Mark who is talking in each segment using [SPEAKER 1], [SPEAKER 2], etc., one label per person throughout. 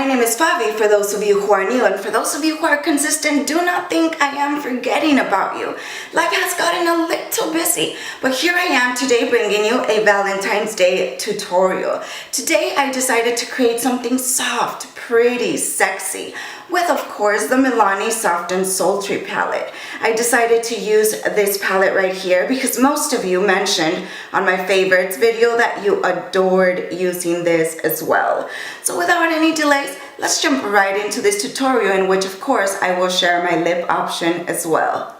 [SPEAKER 1] name is Favi for those of you who are new, and for those of you who are consistent, do not think I am forgetting about you. Life has gotten a little busy, but here I am today bringing you a Valentine's Day tutorial. Today I decided to create something soft, pretty, sexy, with of course the Milani Soft and Sultry palette. I decided to use this palette right here because most of you mentioned on my favorites video that you adored using this as well. So without any delays, let's jump right into this tutorial, in which of course I will share my lip option as well.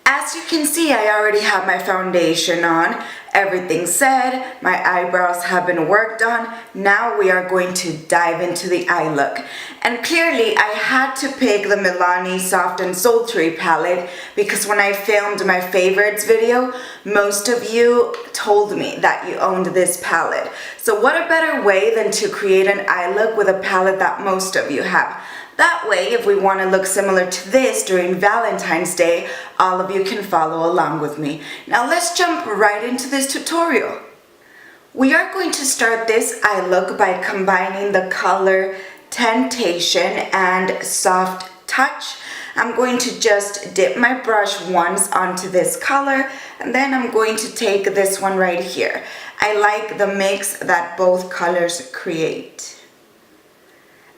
[SPEAKER 1] As you can see, I already have my foundation on, everything set, my eyebrows have been worked on. Now we are going to dive into the eye look. And clearly I had to pick the Milani Soft and Sultry palette because when I filmed my favorites video, most of you told me that you owned this palette. So what a better way than to create an eye look with a palette that most of you have. That way, if we want to look similar to this during Valentine's Day, all of you can follow along with me. Now let's jump right into this tutorial. We are going to start this eye look by combining the color Temptation and Soft Touch. I'm going to just dip my brush once onto this color, and then I'm going to take this one right here. I like the mix that both colors create.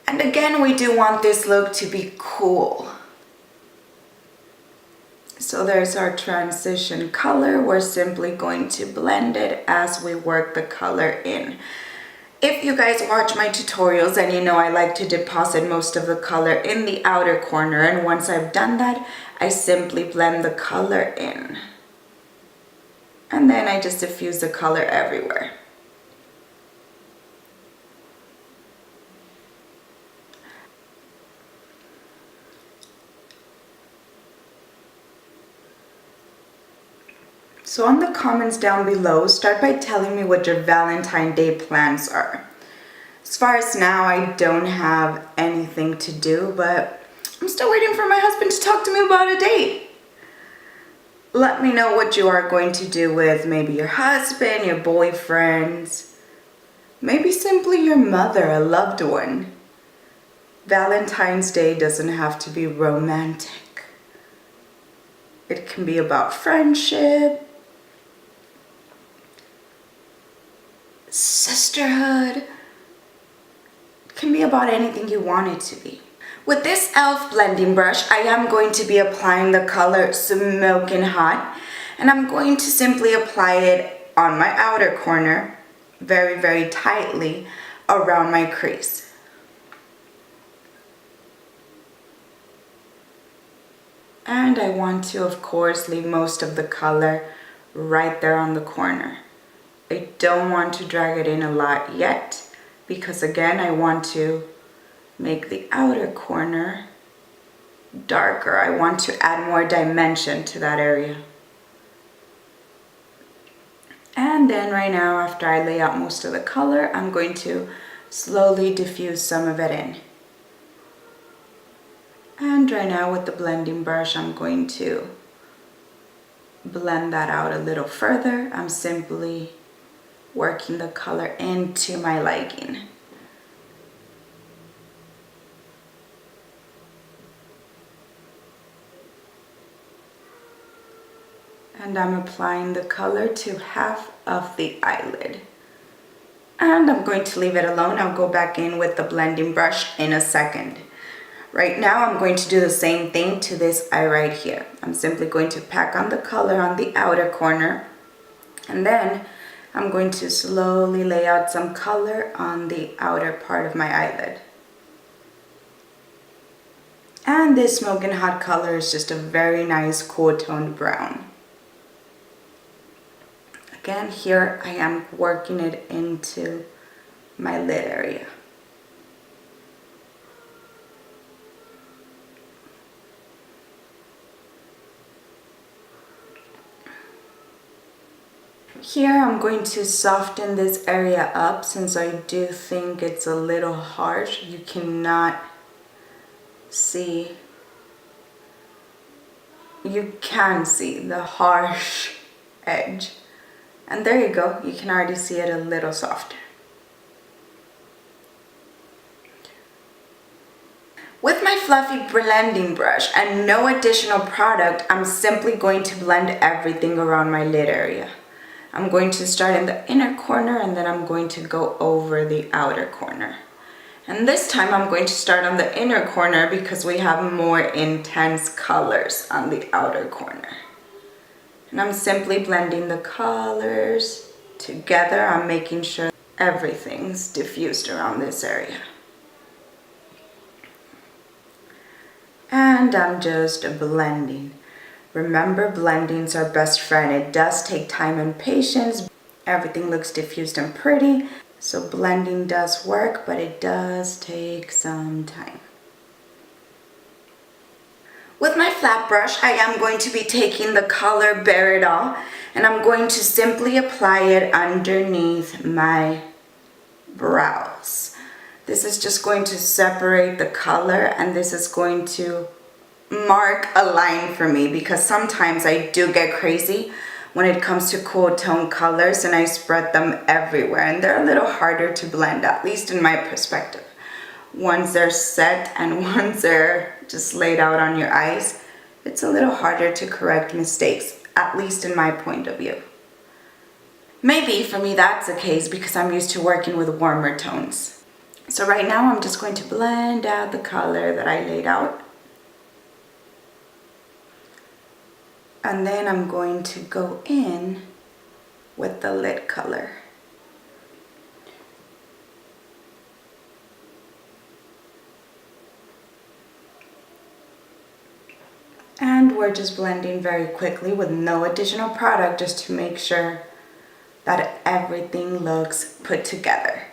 [SPEAKER 1] And again, we do want this look to be cool. So there's our transition color. We're simply going to blend it as we work the color in. If you guys watch my tutorials, and you know I like to deposit most of the color in the outer corner, and once I've done that, I simply blend the color in. And then I just diffuse the color everywhere. So on the comments down below, start by telling me what your Valentine's Day plans are. As far as now, I don't have anything to do, but I'm still waiting for my husband to talk to me about a date. Let me know what you are going to do with maybe your husband, your boyfriends, maybe simply your mother, a loved one. Valentine's Day doesn't have to be romantic. It can be about friendship, sisterhood. It can be about anything you want it to be. With this e.l.f. blending brush, I am going to be applying the color Smokin' Hot, and I'm going to simply apply it on my outer corner very, very tightly around my crease. And I want to, of course, leave most of the color right there on the corner. I don't want to drag it in a lot yet because, again, I want to make the outer corner darker. I want to add more dimension to that area. And then right now, after I lay out most of the color, I'm going to slowly diffuse some of it in. And right now with the blending brush, I'm going to blend that out a little further. I'm simply working the color into my liking. And I'm applying the color to half of the eyelid. And I'm going to leave it alone. I'll go back in with the blending brush in a second. Right now, I'm going to do the same thing to this eye right here. I'm simply going to pack on the color on the outer corner, and then I'm going to slowly lay out some color on the outer part of my eyelid. And this Smokin' Hot color is just a very nice cool toned brown. Again, here I am working it into my lid area. Here I'm going to soften this area up since I do think it's a little harsh. You cannot see, you can see the harsh edge. And there you go, you can already see it a little softer. With my fluffy blending brush and no additional product, I'm simply going to blend everything around my lid area. I'm going to start in the inner corner and then I'm going to go over the outer corner. And this time I'm going to start on the inner corner because we have more intense colors on the outer corner. And I'm simply blending the colors together. I'm making sure everything's diffused around this area. And I'm just blending. Remember, blending's our best friend. It does take time and patience. Everything looks diffused and pretty. So blending does work, but it does take some time. With my flat brush, I am going to be taking the color Bare It All, and I'm going to simply apply it underneath my brows. This is just going to separate the color, and this is going to mark a line for me because sometimes I do get crazy when it comes to cool tone colors and I spread them everywhere, and they're a little harder to blend, at least in my perspective. Once they're set and once they're just laid out on your eyes, it's a little harder to correct mistakes, at least in my point of view. Maybe for me that's the case because I'm used to working with warmer tones. So right now I'm just going to blend out the color that I laid out. And then I'm going to go in with the lid color. And we're just blending very quickly with no additional product just to make sure that everything looks put together.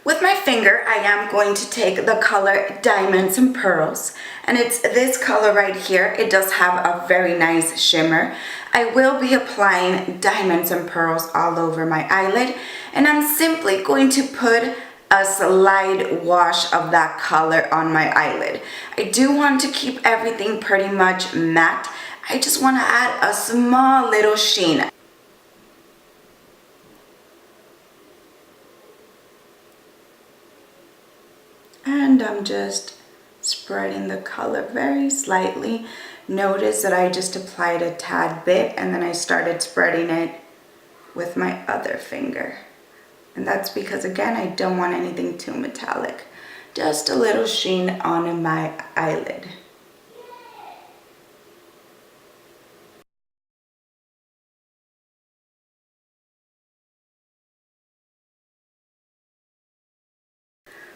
[SPEAKER 1] With my finger, I am going to take the color Diamonds and Pearls, and it's this color right here. It does have a very nice shimmer. I will be applying Diamonds and Pearls all over my eyelid, and I'm simply going to put a slight wash of that color on my eyelid. I do want to keep everything pretty much matte. I just want to add a small little sheen. And I'm just spreading the color very slightly. Notice that I just applied a tad bit and then I started spreading it with my other finger. And that's because, again, I don't want anything too metallic. Just a little sheen on my eyelid.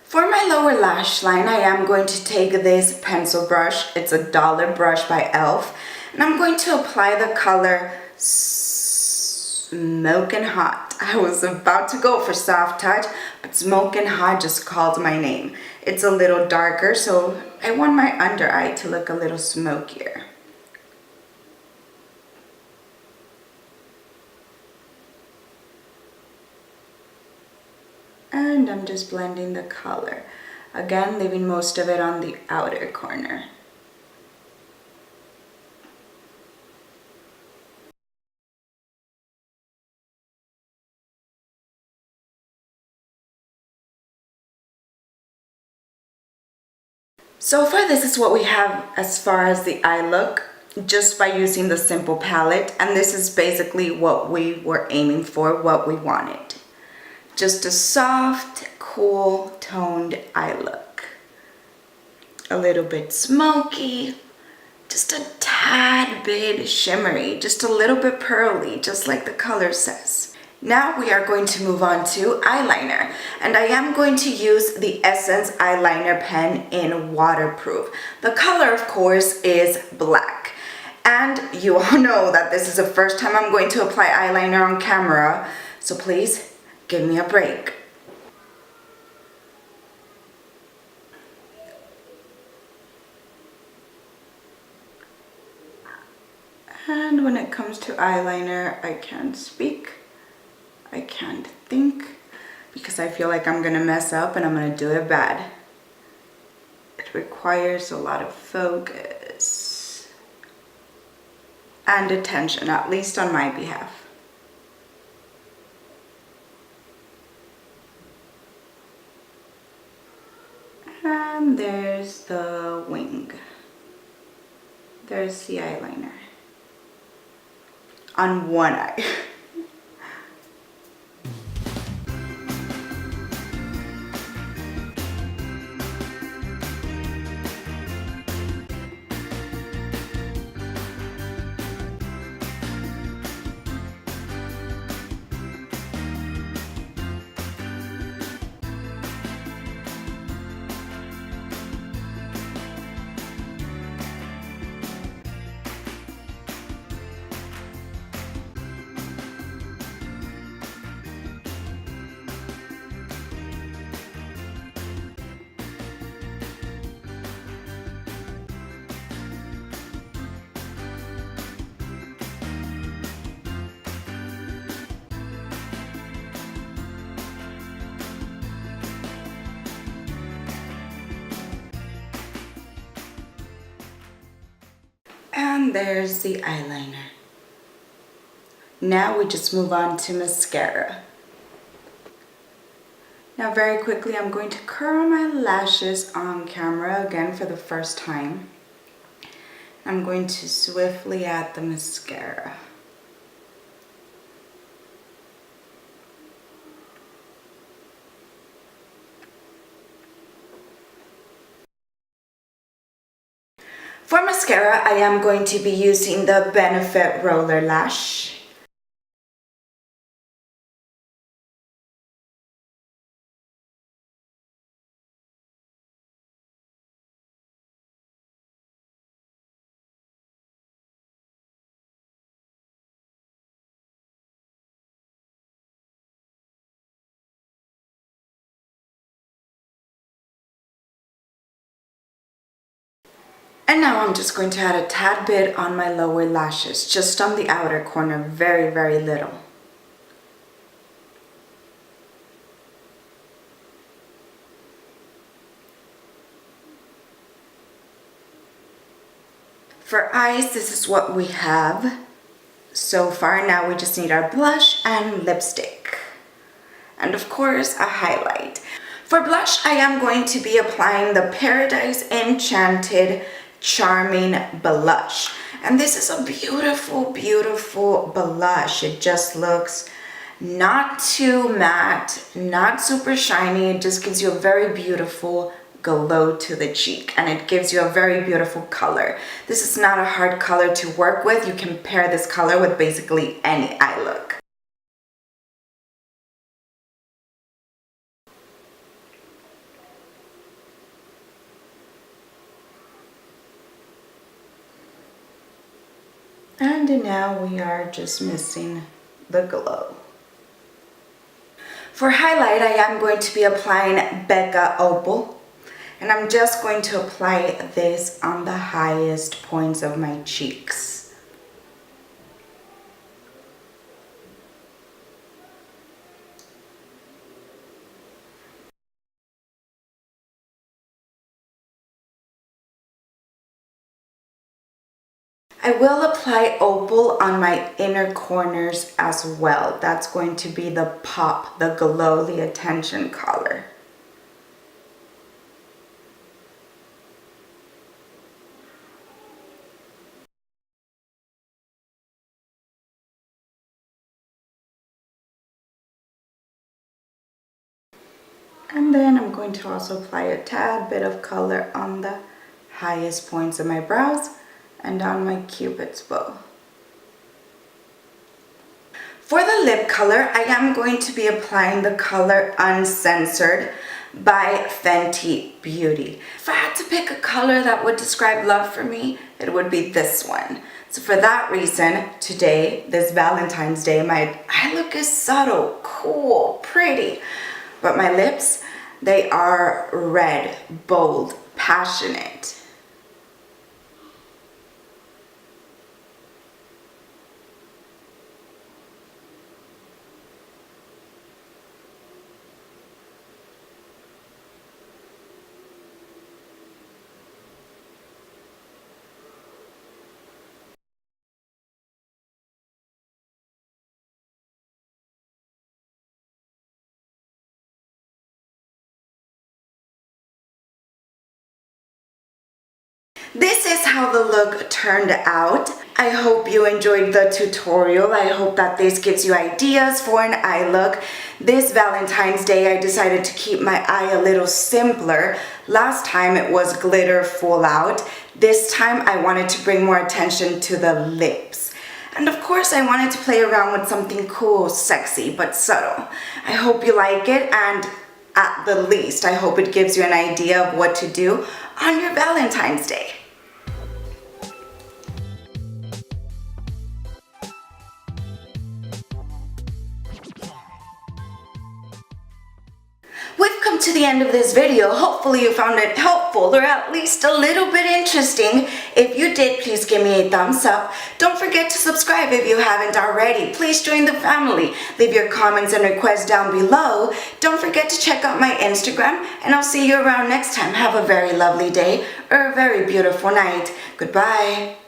[SPEAKER 1] For my lower lash line, I am going to take this pencil brush. It's a dollar brush by e.l.f. And I'm going to apply the color Smokin' Hot. I was about to go for Soft Touch, but Smokin' Hot just called my name. It's a little darker, so I want my under eye to look a little smokier. And I'm just blending the color. Again, leaving most of it on the outer corner. So far, this is what we have as far as the eye look, just by using the simple palette. And this is basically what we were aiming for, what we wanted. Just a soft, cool, toned eye look. A little bit smoky, just a tad bit shimmery, just a little bit pearly, just like the color says. Now we are going to move on to eyeliner, and I am going to use the Essence eyeliner pen in waterproof. The color, of course, is black. And you all know that this is the first time I'm going to apply eyeliner on camera, so please give me a break. And when it comes to eyeliner, I can't speak, I can't think, because I feel like I'm gonna mess up and I'm gonna do it bad. It requires a lot of focus and attention, at least on my behalf. And there's the wing. There's the eyeliner on one eye. And there's the eyeliner. Now we just move on to mascara. Now very quickly, I'm going to curl my lashes on camera again for the first time. I'm going to swiftly add the mascara. For mascara, I am going to be using the Benefit Roller Lash. And now I'm just going to add a tad bit on my lower lashes, just on the outer corner, very, very little. For eyes, this is what we have so far. Now we just need our blush and lipstick. And of course, a highlight. For blush, I am going to be applying the Paradise Enchanted Charming Blush. And this is a beautiful, beautiful blush. It just looks not too matte, not super shiny. It just gives you a very beautiful glow to the cheek, and it gives you a very beautiful color. This is not a hard color to work with. You can pair this color with basically any eye look. And now we are just missing the glow. For highlight, I am going to be applying Becca Opal. And I'm just going to apply this on the highest points of my cheeks. I will apply Opal on my inner corners as well. That's going to be the pop, the glow, the attention color. And then I'm going to also apply a tad bit of color on the highest points of my brows and on my cupid's bow. For the lip color, I am going to be applying the color Uncensored by Fenty Beauty. If I had to pick a color that would describe love for me, it would be this one. So for that reason, today, this Valentine's Day, my eye look is subtle, cool, pretty. But my lips, they are red, bold, passionate. this is how the look turned out. I hope you enjoyed the tutorial. I hope that this gives you ideas for an eye look. This Valentine's Day, I decided to keep my eye a little simpler. Last time it was glitter full out. This time I wanted to bring more attention to the lips. And of course I wanted to play around with something cool, sexy, but subtle. I hope you like it, and at the least, I hope it gives you an idea of what to do on your Valentine's Day. We've come to the end of this video. Hopefully you found it helpful or at least a little bit interesting. If you did, please give me a thumbs up. Don't forget to subscribe if you haven't already. Please join the family. Leave your comments and requests down below. Don't forget to check out my Instagram, and I'll see you around next time. Have a very lovely day or a very beautiful night. Goodbye.